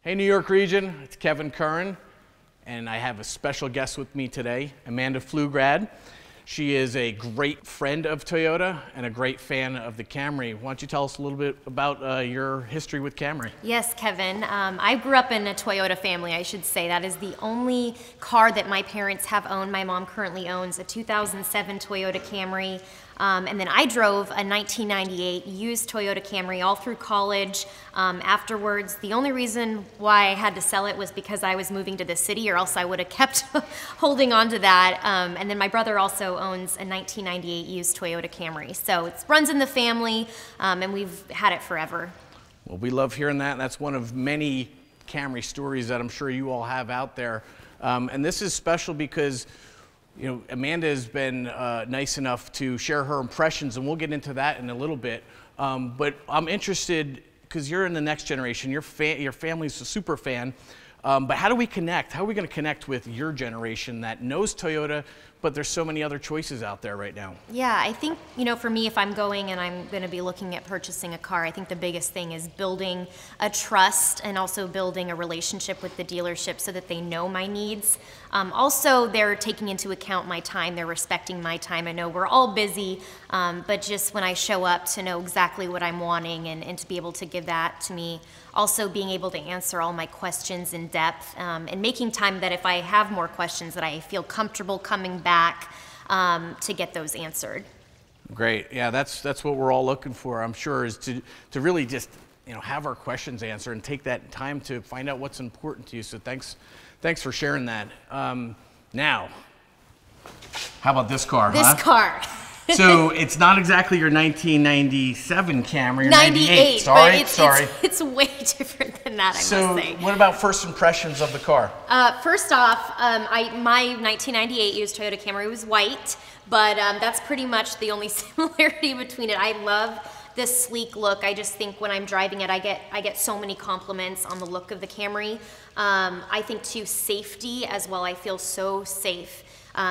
Hey New York region, it's Kevin Curran, and I have a special guest with me today, Amanda Pflugrad. She is a great friend of Toyota and a great fan of the Camry. Why don't you tell us a little bit about your history with Camry? Yes, Kevin. I grew up in a Toyota family, I should say. That is the only car that my parents have owned. My mom currently owns a 2007 Toyota Camry. And then I drove a 1998 used Toyota Camry all through college. Afterwards, the only reason why I had to sell it was because I was moving to the city, or else I would have kept holding on to that. And then my brother also owns a 1998 used Toyota Camry. So it runs in the family, and we've had it forever. Well, we love hearing that. That's one of many Camry stories that I'm sure you all have out there. And this is special because Amanda has been nice enough to share her impressions, and we'll get into that in a little bit. But I'm interested, because you're in the next generation, your family's a super fan, but how do we connect? How are we going to connect with your generation that knows Toyota, but there's so many other choices out there right now? Yeah, I think, for me, if I'm going and I'm going to be looking at purchasing a car, I think the biggest thing is building a trust and also building a relationship with the dealership so that they know my needs. Also, they're taking into account my time. They're respecting my time. I know we're all busy, but just when I show up to know exactly what I'm wanting and to be able to give that to me. Also being able to answer all my questions in depth and making time that if I have more questions that I feel comfortable coming back to get those answered. Great. Yeah, that's what we're all looking for, I'm sure, is to really just have our questions answered and take that time to find out what's important to you. So thanks for sharing that. Now, how about this car? This car. So it's not exactly your 1997 Camry, 98. Sorry. It's way different than that, I must say. So what about first impressions of the car? First off, my 1998 used Toyota Camry was white, but that's pretty much the only similarity between it. I love this sleek look. I just think when I'm driving it, I get so many compliments on the look of the Camry. I think too, safety as well. I feel so safe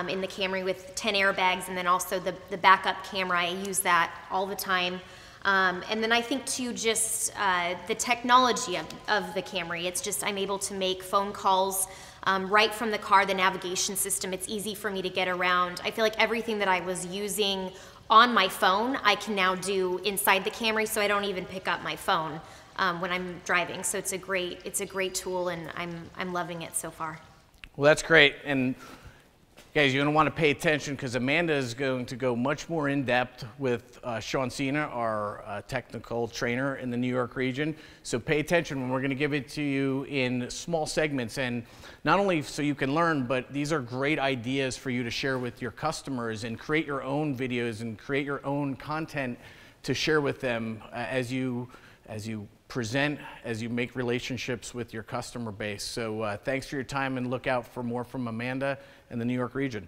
in the Camry with 10 airbags, and then also the backup camera. I use that all the time. And then I think too, just the technology of the Camry. It's just, I'm able to make phone calls right from the car, the navigation system. It's easy for me to get around. I feel like everything that I was using on my phone, I can now do inside the Camry, so I don't even pick up my phone when I'm driving. So it's a great tool, and I'm loving it so far. Well, that's great. And guys, you're going to want to pay attention because Amanda is going to go much more in depth with Sean Cena, our technical trainer in the New York region. So pay attention when we're going to give it to you in small segments, and not only so you can learn, but these are great ideas for you to share with your customers and create your own videos and create your own content to share with them as you present, as you make relationships with your customer base. So thanks for your time, and look out for more from Amanda and the New York region.